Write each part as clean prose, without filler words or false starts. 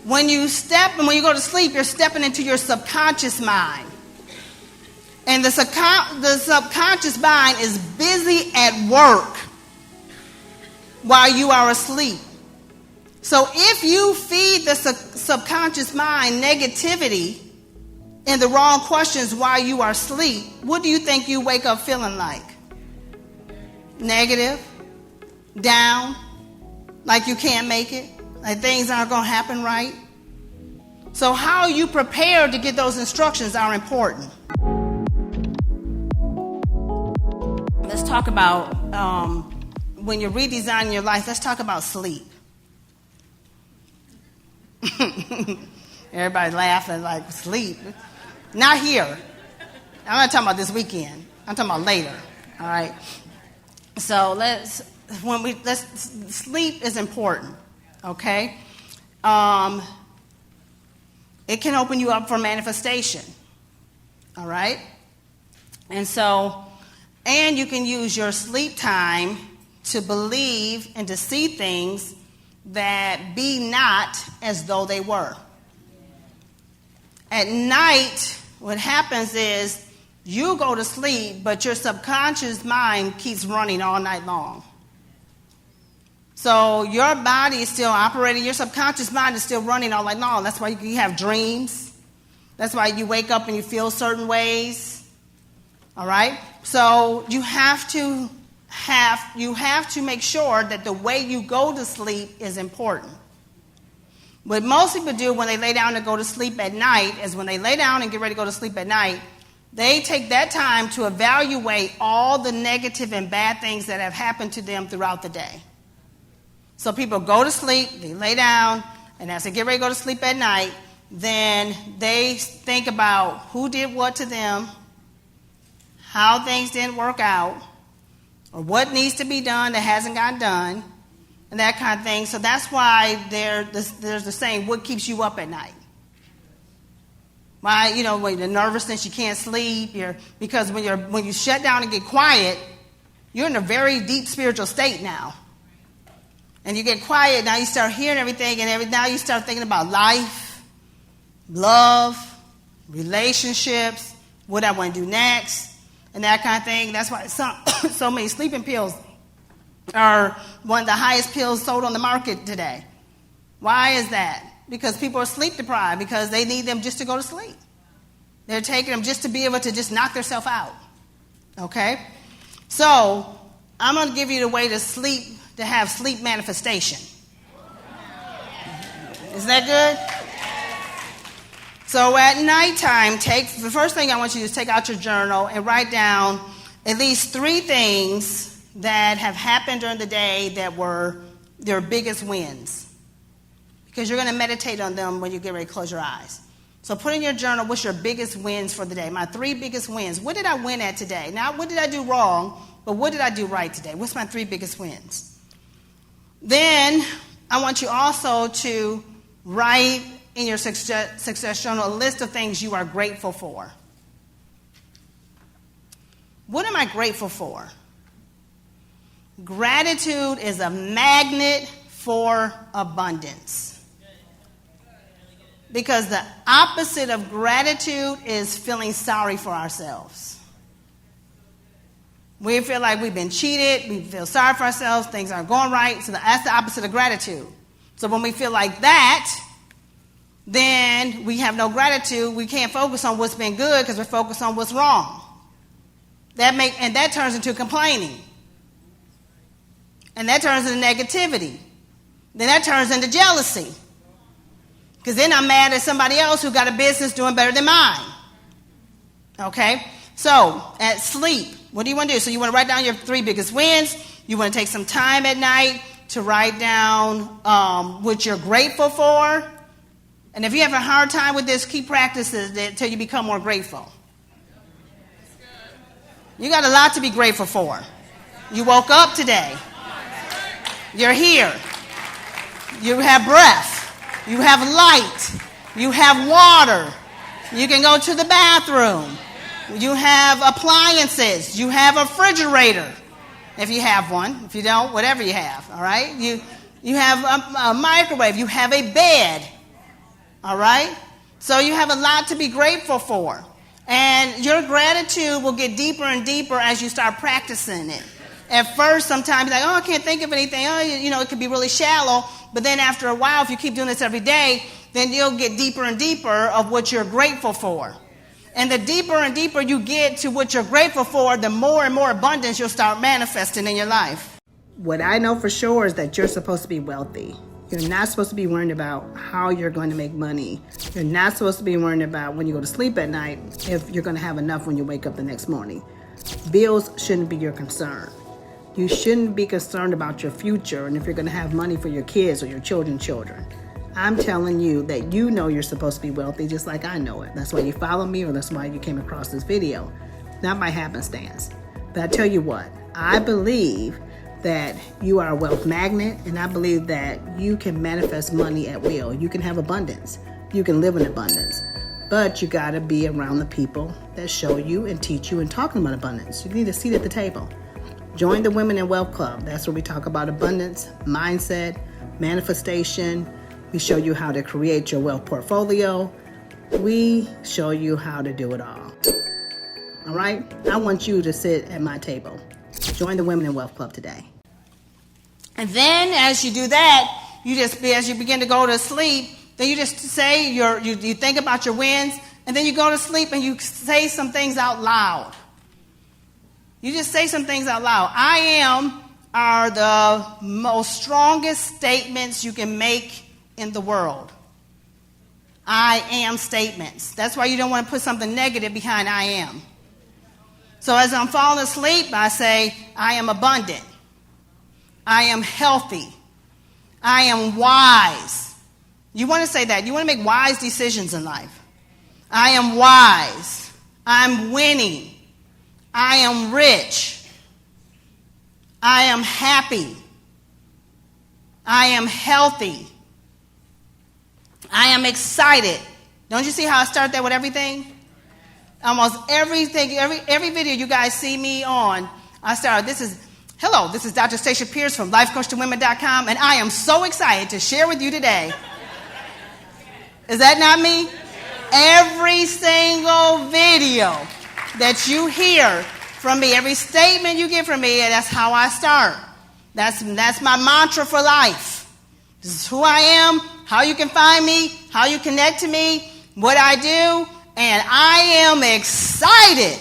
When you go to sleep, you're stepping into your subconscious mind. And the subconscious mind is busy at work while you are asleep. So if you feed the subconscious mind negativity and the wrong questions while you are asleep, what do you think you wake up feeling like? Negative, down, like you can't make it, like things aren't going to happen right. So how you prepare to get those instructions are important. Let's talk about, when you're redesigning your life, let's talk about sleep. Everybody laughing like sleep. Not here. I'm not talking about this weekend. I'm talking about later. All right. So sleep is important. Okay. It can open you up for manifestation. All right. And you can use your sleep time to believe and to see things that be not as though they were. At night, what happens is you go to sleep, but your subconscious mind keeps running all night long. So your body is still operating. Your subconscious mind is still running all night long. That's why you have dreams. That's why you wake up and you feel certain ways. All right? So you have to make sure that the way you go to sleep is important. What most people do when they lay down to go to sleep at night is when they lay down and get ready to go to sleep at night, they take that time to evaluate all the negative and bad things that have happened to them throughout the day. So people go to sleep, they lay down, and as they get ready to go to sleep at night, then they think about who did what to them, how things didn't work out, or what needs to be done that hasn't gotten done, and that kind of thing. So that's why there's the saying, what keeps you up at night? Why, when you're nervousness, you can't sleep, because when you shut down and get quiet, you're in a very deep spiritual state now. And you get quiet, now you start hearing everything, and now you start thinking about life, love, relationships, what I want to do next, and that kind of thing. That's why so many sleeping pills are one of the highest pills sold on the market today. Why is that? Because people are sleep deprived, because they need them just to go to sleep. They're taking them just to be able to just knock themselves out. Okay? So I'm going to give you the way to sleep, to have sleep manifestation. Isn't that good? So at nighttime, the first thing I want you to do is take out your journal and write down at least 3 things that have happened during the day that were their biggest wins. Because you're going to meditate on them when you get ready to close your eyes. So put in your journal, what's your biggest wins for the day? My 3 biggest wins. What did I win at today? Not what did I do wrong, but what did I do right today? What's my 3 biggest wins? Then I want you also to write in your success journal a list of things you are grateful for. What am I grateful for? Gratitude is a magnet for abundance. Because the opposite of gratitude is feeling sorry for ourselves. We feel like we've been cheated, we feel sorry for ourselves, things aren't going right, so that's the opposite of gratitude. So when we feel like that, then we have no gratitude, we can't focus on what's been good because we're focused on what's wrong. And that turns into complaining. And that turns into negativity. Then that turns into jealousy. Because then I'm mad at somebody else who got a business doing better than mine. Okay? So, at sleep, what do you want to do? So you want to write down your 3 biggest wins. You want to take some time at night to write down what you're grateful for. And if you have a hard time with this, keep practicing it until you become more grateful. You got a lot to be grateful for. You woke up today. You're here. You have breath. You have light. You have water. You can go to the bathroom. You have appliances. You have a refrigerator, if you have one. If you don't, whatever you have, all right? You have a microwave. You have a bed. All right? So you have a lot to be grateful for. And your gratitude will get deeper and deeper as you start practicing it. At first, sometimes you're like, oh, I can't think of anything. Oh, it could be really shallow. But then after a while, if you keep doing this every day, then you'll get deeper and deeper of what you're grateful for. And the deeper and deeper you get to what you're grateful for, the more and more abundance you'll start manifesting in your life. What I know for sure is that you're supposed to be wealthy. You're not supposed to be worrying about how you're going to make money. You're not supposed to be worrying about when you go to sleep at night if you're going to have enough when you wake up the next morning. Bills shouldn't be your concern. You shouldn't be concerned about your future and if you're going to have money for your kids or your children's children. I'm telling you that you know you're supposed to be wealthy just like I know it. That's why you follow me or that's why you came across this video. Not by happenstance. But I tell you what, I believe that you are a wealth magnet, and I believe that you can manifest money at will. You can have abundance. You can live in abundance. But you got to be around the people that show you and teach you and talking about abundance. You need a seat at the table. Join the Women in Wealth Club. That's where we talk about abundance, mindset, manifestation. We show you how to create your wealth portfolio. We show you how to do it all. All right? I want you to sit at my table. Join the Women in Wealth Club today. And then as you do that, as you begin to go to sleep, then you just say you think about your wins, and then you go to sleep and you say some things out loud. You just say some things out loud. I am are the most strongest statements you can make in the world. I am statements. That's why you don't want to put something negative behind I am. So as I'm falling asleep, I say, I am abundant. I am healthy. I am wise. You want to say that. You want to make wise decisions in life. I am wise. I'm winning. I am rich. I am happy. I am healthy. I am excited. Don't you see how I start that with everything? Almost everything, every video you guys see me on, I start, this is Dr. Stacia Pierce from LifeCoachToWomen.com, and I am so excited to share with you today. Is that not me? Every single video that you hear from me, every statement you get from me, that's how I start. That's my mantra for life. This is who I am, how you can find me, how you connect to me, what I do, and I am excited.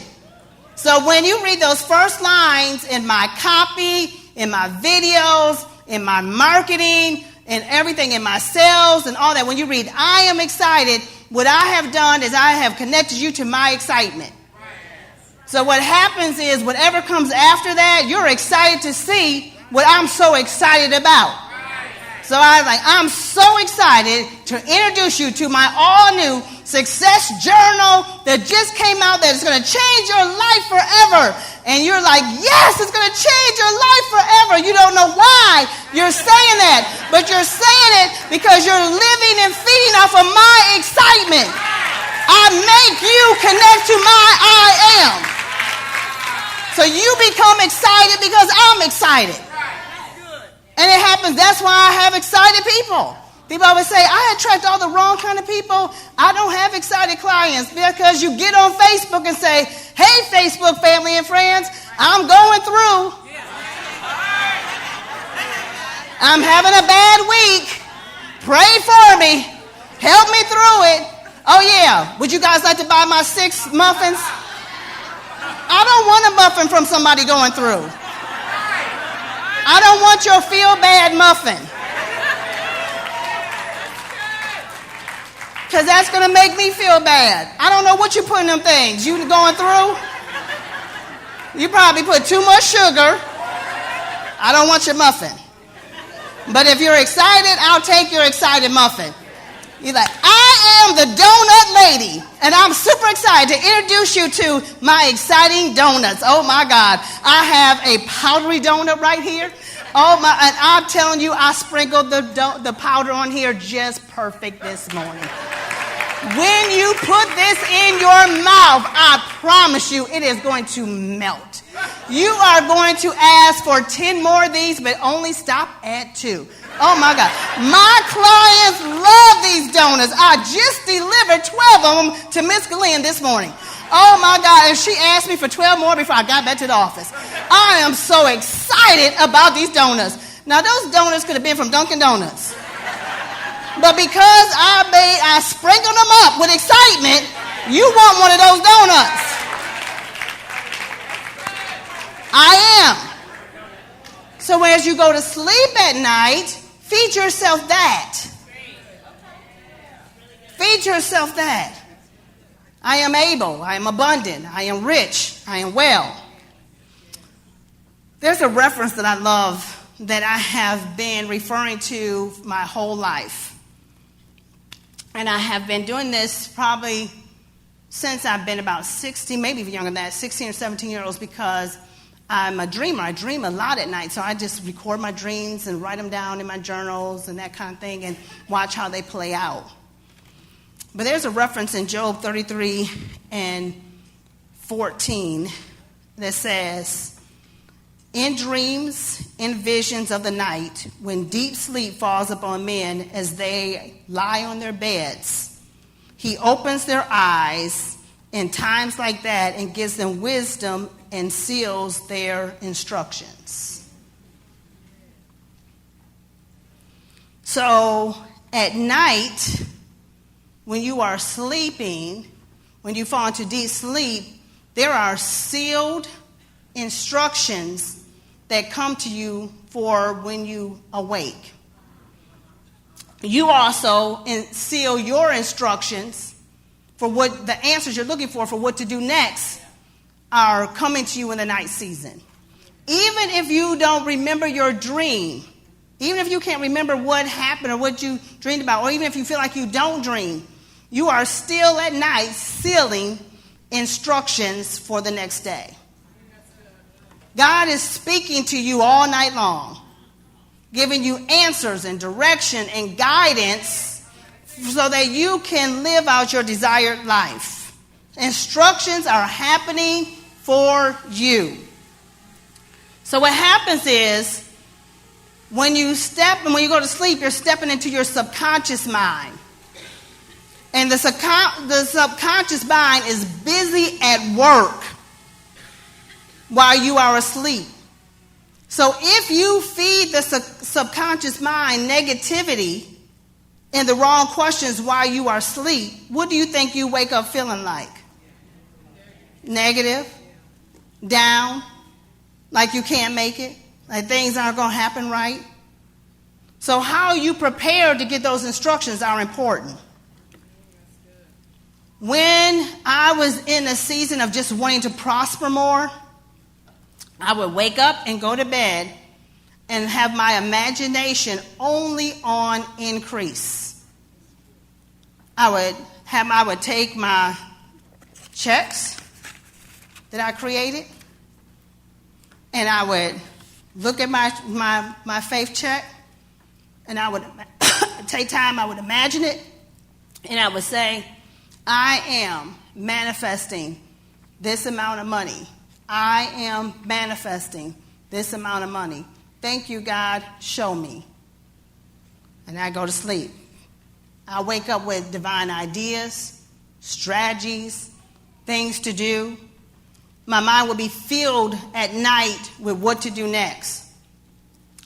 So when you read those first lines in my copy, in my videos, in my marketing, and everything, in my sales and all that, when you read, I am excited, what I have done is I have connected you to my excitement. So what happens is whatever comes after that, you're excited to see what I'm so excited about. So I'm so excited to introduce you to my all-new success journal that just came out that is going to change your life forever. And you're like, yes, it's going to change your life forever. You don't know why you're saying that, but you're saying it because you're living and feeding off of my excitement. I make you connect to my I am. So you become excited because I'm excited. And it happens, that's why I have excited people. People always say, I attract all the wrong kind of people. I don't have excited clients because you get on Facebook and say, hey, Facebook family and friends, I'm going through. I'm having a bad week. Pray for me. Help me through it. Oh, yeah. Would you guys like to buy my 6 muffins? I don't want a muffin from somebody going through. I don't want your feel-bad muffin. Because that's going to make me feel bad. I don't know what you put in them things. You going through? You probably put too much sugar. I don't want your muffin. But if you're excited, I'll take your excited muffin. You're like, I am the donut lady, and I'm super excited to introduce you to my exciting donuts. Oh, my God. I have a powdery donut right here. Oh, my, and I'm telling you, I sprinkled the powder on here just perfect this morning. When you put this in your mouth, I promise you, it is going to melt. You are going to ask for 10 more of these, but only stop at 2. Oh my God. My clients love these donuts. I just delivered 12 of them to Miss Glenn this morning. Oh my God. And she asked me for 12 more before I got back to the office. I am so excited about these donuts. Now those donuts could have been from Dunkin' Donuts. But because I sprinkled them up with excitement, you want one of those donuts. I am. So as you go to sleep at night, feed yourself that. Feed yourself that. I am able. I am abundant. I am rich. I am well. There's a reference that I love that I have been referring to my whole life. And I have been doing this probably since I've been about 16, maybe even younger than that, 16 or 17 years old, because I'm a dreamer. I dream a lot at night, so I just record my dreams and write them down in my journals and that kind of thing and watch how they play out. But there's a reference in Job 33 and 14 that says, in dreams, in visions of the night, when deep sleep falls upon men as they lie on their beds, he opens their eyes in times like that and gives them wisdom and seals their instructions. So at night, when you are sleeping, when you fall into deep sleep, there are sealed instructions that come to you for when you awake. You also seal your instructions for what the answers you're looking for what to do next are coming to you in the night season. Even if you don't remember your dream, even if you can't remember what happened or what you dreamed about, or even if you feel like you don't dream, you are still at night sealing instructions for the next day. God is speaking to you all night long, giving you answers and direction and guidance so that you can live out your desired life. Instructions are happening for you. So what happens is when you go to sleep, you're stepping into your subconscious mind. And the subconscious mind is busy at work while you are asleep. So if you feed the subconscious mind negativity and the wrong questions while you are asleep, what do you think you wake up feeling like? Negative, down, like you can't make it, like things aren't going to happen right. So how you prepare to get those instructions are important. When I was in a season of just wanting to prosper more, I would wake up and go to bed and have my imagination only on increase. I would take my checks that I created, and I would look at my faith check, and I would take time, I would imagine it, and I would say, I am manifesting this amount of money. I am manifesting this amount of money. Thank you, God. Show me. And I go to sleep. I wake up with divine ideas, strategies, things to do. My mind will be filled at night with what to do next.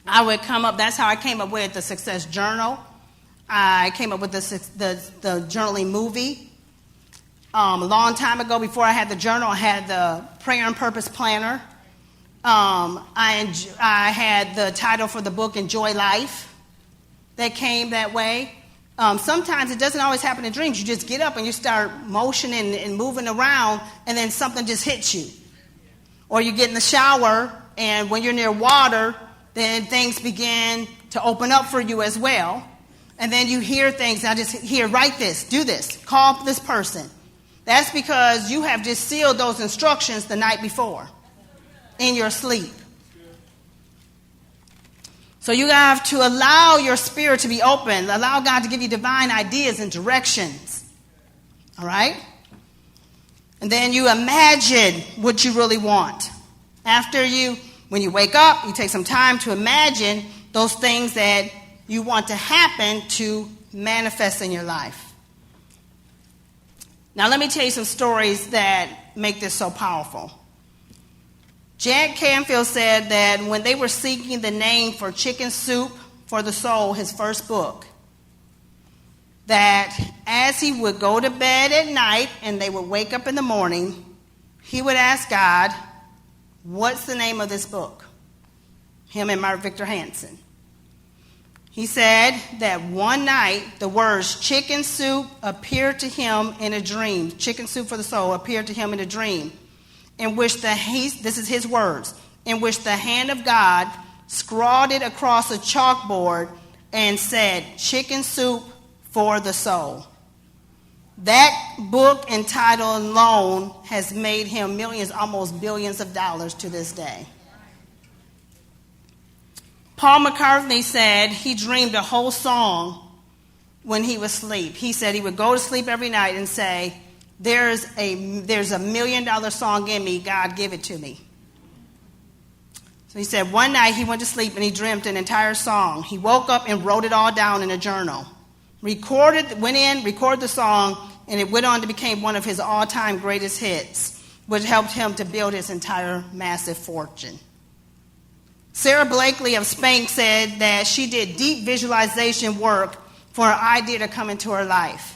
I would come up, that's how I came up with the Success Journal. I came up with the journaling movie. A long time ago, before I had the journal, I had the Prayer and Purpose Planner. I had the title for the book, Enjoy Life, that came that way. Sometimes it doesn't always happen in dreams. You just get up and you start motioning and moving around, and then something just hits you. Or you get in the shower, and when you're near water, then things begin to open up for you as well. And then you hear things. I just hear, write this, do this, call this person. That's because you have just sealed those instructions the night before in your sleep. So you have to allow your spirit to be open. Allow God to give you divine ideas and directions. All right? And then you imagine what you really want. When you wake up, you take some time to imagine those things that you want to happen to manifest in your life. Now, let me tell you some stories that make this so powerful. Jack Canfield said that when they were seeking the name for Chicken Soup for the Soul, his first book, that as he would go to bed at night and they would wake up in the morning, he would ask God, what's the name of this book? Him and Mark Victor Hansen. He said that one night the words chicken soup appeared to him in a dream. Chicken soup for the soul appeared to him in a dream, in which this is his words, in which the hand of God scrawled it across a chalkboard and said, chicken soup for the soul. That book entitled alone has made him millions, almost billions of dollars to this day. Paul McCartney said he dreamed a whole song when he was asleep. He said he would go to sleep every night and say, there's a $1 million song in me, God give it to me. So he said one night he went to sleep and he dreamt an entire song. He woke up and wrote it all down in a journal. Recorded the song, and it went on to become one of his all-time greatest hits, which helped him to build his entire massive fortune. Sarah Blakely of Spank said that she did deep visualization work for an idea to come into her life.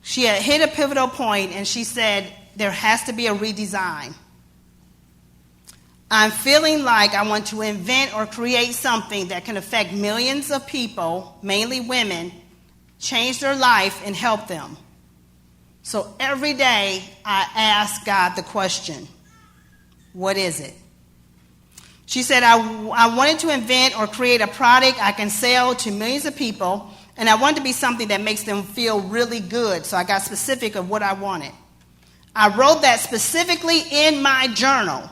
She had hit a pivotal point, and she said, there has to be a redesign. I'm feeling like I want to invent or create something that can affect millions of people, mainly women, change their life and help them. So every day I ask God the question, what is it? She said, I wanted to invent or create a product I can sell to millions of people, and I wanted to be something that makes them feel really good. So I got specific of what I wanted. I wrote that specifically in my journal,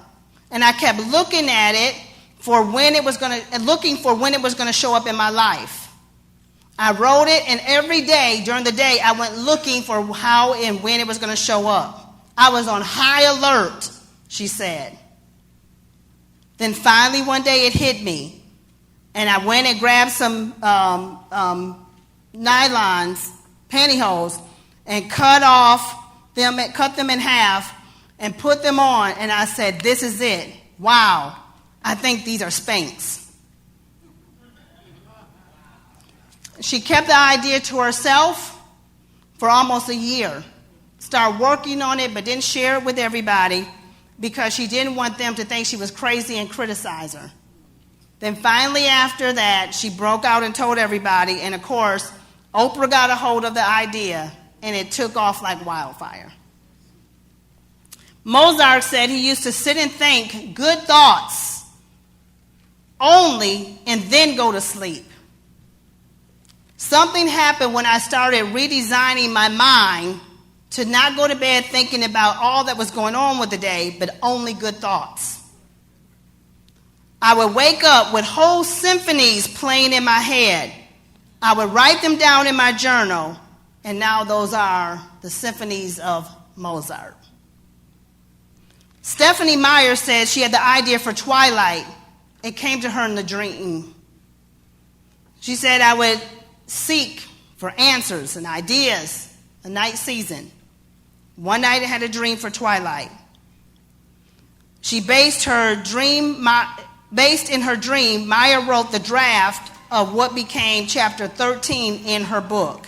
and I kept looking at it for when it was going to show up in my life. I wrote it, and every day during the day, I went looking for how and when it was going to show up. I was on high alert, she said. Then finally one day it hit me, and I went and grabbed some nylons, pantyhose, and cut them in half and put them on, and I said, this is it. Wow, I think these are Spanx. She kept the idea to herself for almost a year. Started working on it, but didn't share it with everybody because she didn't want them to think she was crazy and criticize her. Then finally after that, she broke out and told everybody, and of course, Oprah got a hold of the idea, and it took off like wildfire. Mozart said he used to sit and think good thoughts only and then go to sleep. Something happened when I started redesigning my mind to not go to bed thinking about all that was going on with the day, but only good thoughts. I would wake up with whole symphonies playing in my head. I would write them down in my journal, and now those are the symphonies of Mozart. Stephanie Meyer said she had the idea for Twilight. It came to her in the dream. She said, I would seek for answers and ideas a night season. One night I had a dream for Twilight. She based in her dream, Maya wrote the draft of what became chapter 13 in her book.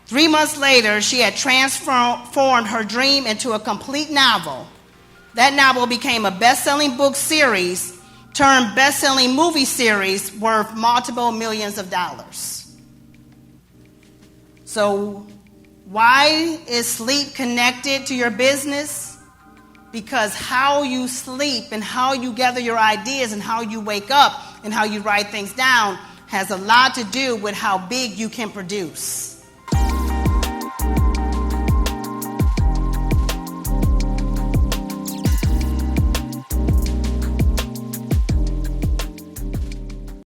3 months later, she had transformed her dream into a complete novel. That novel became a best-selling book series turned best-selling movie series worth multiple millions of dollars. So why is sleep connected to your business? Because how you sleep and how you gather your ideas and how you wake up and how you write things down has a lot to do with how big you can produce.